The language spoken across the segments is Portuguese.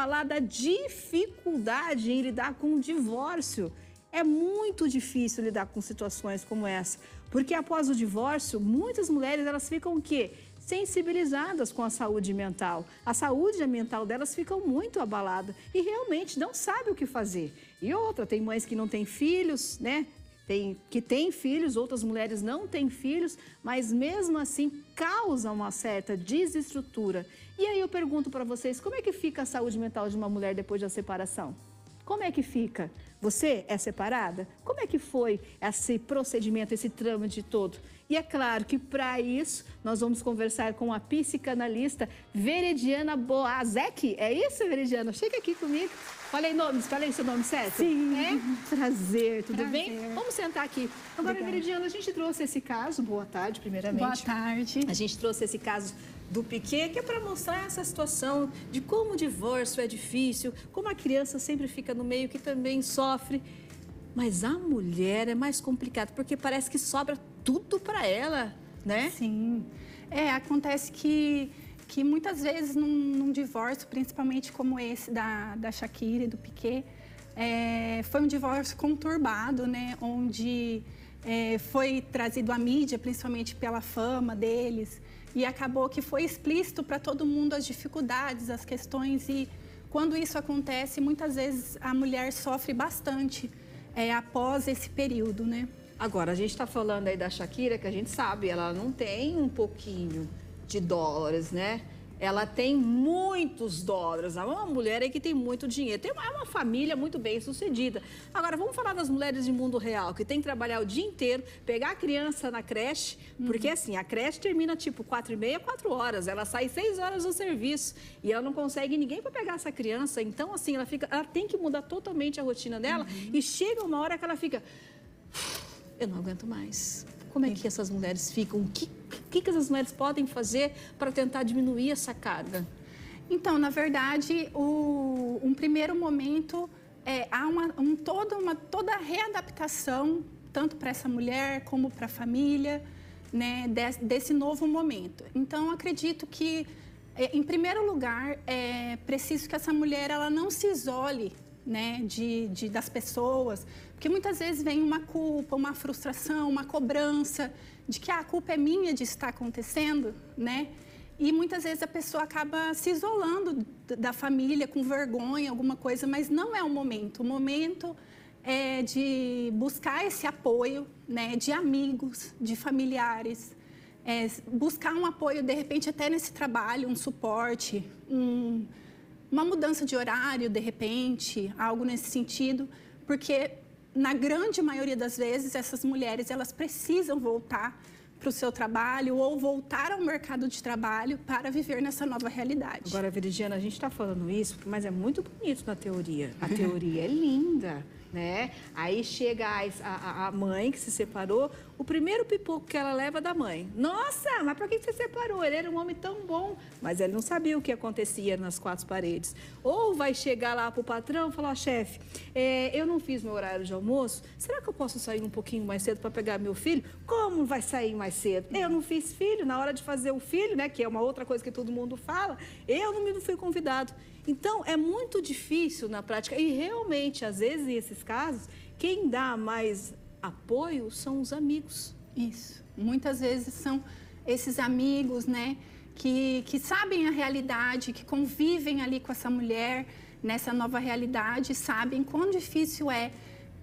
falar da dificuldade em lidar com o divórcio. É muito difícil lidar com situações como essa, porque após o divórcio, muitas mulheres elas ficam o quê? Sensibilizadas com a saúde mental. A saúde mental delas fica muito abalada e realmente não sabe o que fazer. E outra, tem mães que não têm filhos, né? Que têm filhos, outras mulheres não têm filhos, mas mesmo assim causa uma certa desestrutura. E aí eu pergunto para vocês, como é que fica a saúde mental de uma mulher depois da separação? Como é que fica? Você é separada? Como é que foi esse procedimento, esse trâmite todo? E é claro que para isso nós vamos conversar com a psicanalista Veridiana Boazek. É isso, Veridiana? Chega aqui comigo. Falei seu nome certo? Sim. É? Prazer, tudo bem? Vamos sentar aqui. Agora, Veridiana, a gente trouxe esse caso. Boa tarde, primeiramente. Boa tarde. A gente trouxe esse caso do Piquet, que é para mostrar essa situação de como o divórcio é difícil, como a criança sempre fica no meio, que também sofre. Mas a mulher é mais complicado, porque parece que sobra tudo para ela, né? Sim. Acontece que muitas vezes num divórcio, principalmente como esse da Shakira e do Piquet, foi um divórcio conturbado, né? Onde foi trazido à mídia, principalmente pela fama deles, e acabou que foi explícito para todo mundo as dificuldades, as questões, e quando isso acontece, muitas vezes a mulher sofre bastante após esse período, né? Agora, a gente está falando aí da Shakira, que a gente sabe, ela não tem um pouquinho de dólares, né? Ela tem muitos dólares. É uma mulher aí que tem muito dinheiro. É uma família muito bem sucedida. Agora, vamos falar das mulheres de mundo real, que tem que trabalhar o dia inteiro, pegar a criança na creche, porque assim, a creche termina tipo 4h30, 4 horas. Ela sai 6 horas do serviço e ela não consegue ninguém para pegar essa criança. Então, assim, ela tem que mudar totalmente a rotina dela e chega uma hora que ela fica... Eu não aguento mais. Como é que essas mulheres ficam? O que essas mulheres podem fazer para tentar diminuir essa carga? Então, na verdade, um primeiro momento há toda a readaptação, tanto para essa mulher como para a família, né, desse novo momento. Então, acredito que, em primeiro lugar, é preciso que essa mulher ela não se isole, né, das pessoas, porque muitas vezes vem uma culpa, uma frustração, uma cobrança de que a culpa é minha de estar acontecendo, né? E muitas vezes a pessoa acaba se isolando da família com vergonha, alguma coisa, mas não é o momento. O momento é de buscar esse apoio, né, de amigos, de familiares, buscar um apoio, de repente, até nesse trabalho, um suporte, uma mudança de horário, de repente, algo nesse sentido, porque na grande maioria das vezes essas mulheres elas precisam voltar para o seu trabalho ou voltar ao mercado de trabalho para viver nessa nova realidade. Agora, Veridiana, a gente está falando isso, mas é muito bonito na teoria. A teoria é linda, né? Aí chega a mãe que se separou, o primeiro pipoco que ela leva da mãe. Nossa, mas por que você separou? Ele era um homem tão bom, mas ele não sabia o que acontecia nas 4 paredes. Ou vai chegar lá para o patrão e falar, chefe, eu não fiz meu horário de almoço, será que eu posso sair um pouquinho mais cedo para pegar meu filho? Como vai sair mais cedo? Eu não fiz filho, na hora de fazer o filho, né, que é uma outra coisa que todo mundo fala, eu não fui convidado. Então, é muito difícil na prática e realmente, às vezes, nesses casos, quem dá mais apoio são os amigos. Isso. Muitas vezes são esses amigos, né, que sabem a realidade, que convivem ali com essa mulher, nessa nova realidade, sabem quão difícil é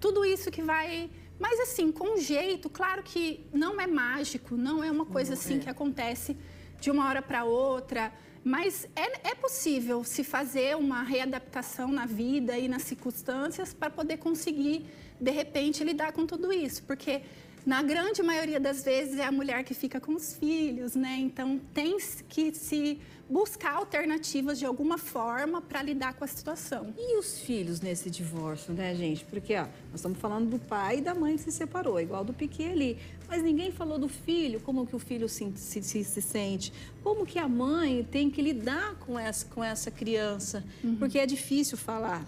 tudo isso que vai... Mas assim, com jeito, claro que não é mágico, não é uma coisa assim que acontece de uma hora para outra, mas é possível se fazer uma readaptação na vida e nas circunstâncias para poder conseguir, de repente, lidar com tudo isso, porque na grande maioria das vezes é a mulher que fica com os filhos, né? Então tem que se buscar alternativas de alguma forma para lidar com a situação. E os filhos nesse divórcio, né, gente? Porque, nós estamos falando do pai e da mãe que se separou, igual do Piquet ali. Mas ninguém falou do filho, como que o filho se sente, como que a mãe tem que lidar com essa criança, porque é difícil falar.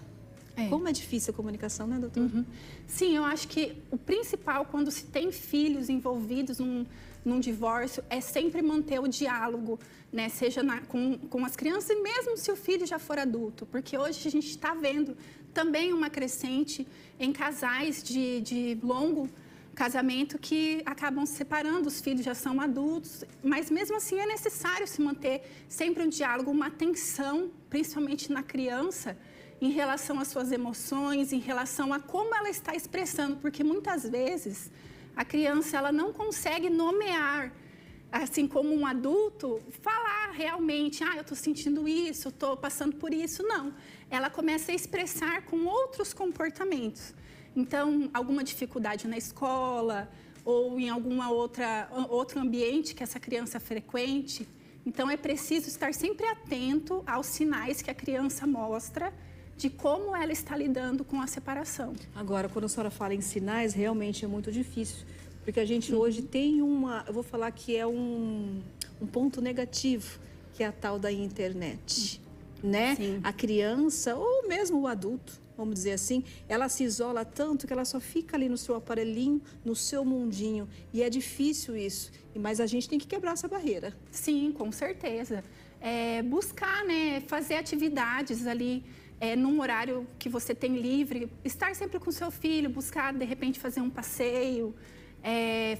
Como é difícil a comunicação, né, doutora? Sim, eu acho que o principal quando se tem filhos envolvidos num divórcio é sempre manter o diálogo, né? Seja com as crianças e mesmo se o filho já for adulto. Porque hoje a gente está vendo também uma crescente em casais de longo casamento que acabam se separando, os filhos já são adultos, mas mesmo assim é necessário se manter sempre um diálogo, uma atenção, principalmente na criança, em relação às suas emoções, em relação a como ela está expressando, porque muitas vezes a criança ela não consegue nomear, assim como um adulto, falar realmente, eu estou sentindo isso, estou passando por isso, não. Ela começa a expressar com outros comportamentos. Então, alguma dificuldade na escola ou em outro ambiente que essa criança frequente. Então, é preciso estar sempre atento aos sinais que a criança mostra de como ela está lidando com a separação. Agora, quando a senhora fala em sinais, realmente é muito difícil, porque a gente hoje tem eu vou falar que é um ponto negativo, que é a tal da internet, né? Sim. A criança, ou mesmo o adulto, vamos dizer assim, ela se isola tanto que ela só fica ali no seu aparelhinho, no seu mundinho, e é difícil isso, mas a gente tem que quebrar essa barreira. Sim, com certeza. Buscar, né, fazer atividades ali, num horário que você tem livre, estar sempre com seu filho, buscar, de repente, fazer um passeio,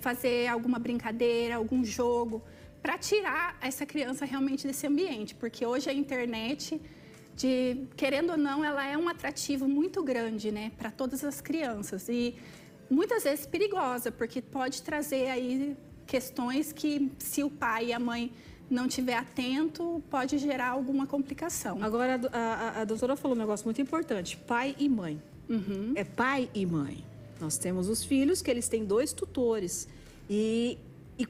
fazer alguma brincadeira, algum jogo, para tirar essa criança realmente desse ambiente, porque hoje a internet, querendo ou não, ela é um atrativo muito grande, né, para todas as crianças e muitas vezes perigosa, porque pode trazer aí questões que, se o pai e a mãe não estiver atento, pode gerar alguma complicação. Agora, a doutora falou um negócio muito importante, pai e mãe. É pai e mãe. Nós temos os filhos, que eles têm 2 tutores. E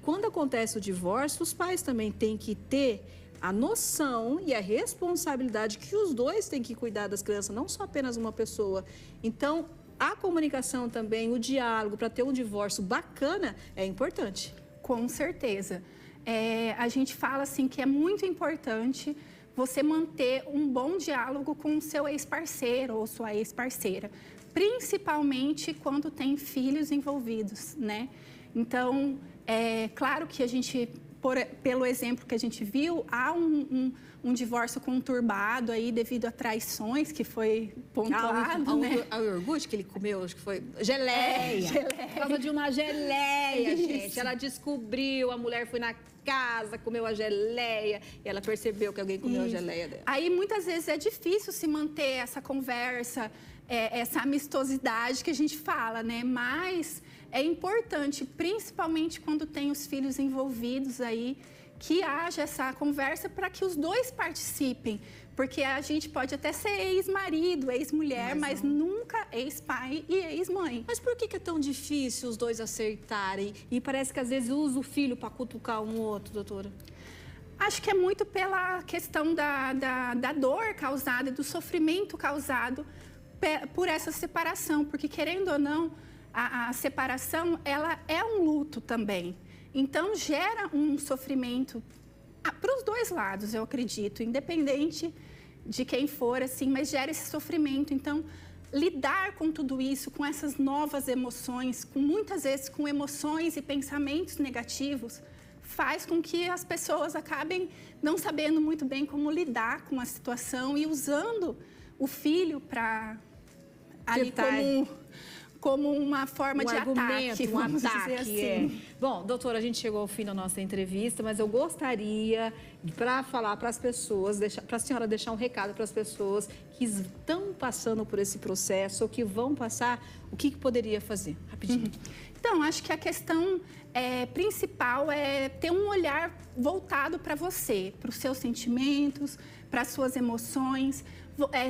quando acontece o divórcio, os pais também têm que ter a noção e a responsabilidade que os 2 têm que cuidar das crianças, não só apenas uma pessoa. Então, a comunicação também, o diálogo, para ter um divórcio bacana, é importante. Com certeza. A gente fala assim que é muito importante você manter um bom diálogo com o seu ex-parceiro ou sua ex-parceira, principalmente quando tem filhos envolvidos, né? Então, claro que a gente, pelo exemplo que a gente viu, há um divórcio conturbado aí devido a traições, que foi pontuado, né? O iogurte que ele comeu, acho que foi geleia. Por causa de uma geleia, gente. Ela descobriu, a mulher foi na casa, comeu a geleia e ela percebeu que alguém comeu a geleia dela. Aí, muitas vezes, é difícil se manter essa conversa, essa amistosidade que a gente fala, né? Mas é importante, principalmente quando tem os filhos envolvidos aí, que haja essa conversa para que os 2 participem. Porque a gente pode até ser ex-marido, ex-mulher, mas nunca ex-pai e ex-mãe. Mas por que é tão difícil os 2 acertarem? E parece que às vezes usa o filho para cutucar um outro, doutora. Acho que é muito pela questão da dor causada, do sofrimento causado por essa separação. Porque, querendo ou não, a separação, ela é um luto também. Então, gera um sofrimento para os 2 lados, eu acredito, independente de quem for, assim, mas gera esse sofrimento. Então, lidar com tudo isso, com essas novas emoções, muitas vezes com emoções e pensamentos negativos, faz com que as pessoas acabem não sabendo muito bem como lidar com a situação e usando o filho para ali como uma forma de ataque, vamos dizer assim. Bom, doutora, a gente chegou ao fim da nossa entrevista, mas eu gostaria, para falar para as pessoas, para a senhora deixar um recado para as pessoas que estão passando por esse processo ou que vão passar, o que poderia fazer? Rapidinho. Então, acho que a questão principal é ter um olhar voltado para você, para os seus sentimentos, para as suas emoções,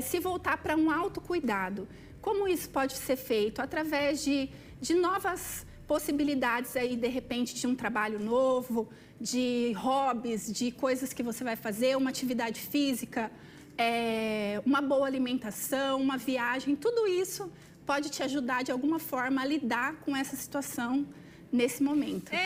se voltar para um autocuidado. Como isso pode ser feito? Através de novas possibilidades aí, de repente, de um trabalho novo, de hobbies, de coisas que você vai fazer, uma atividade física, uma boa alimentação, uma viagem, tudo isso pode te ajudar de alguma forma a lidar com essa situação nesse momento.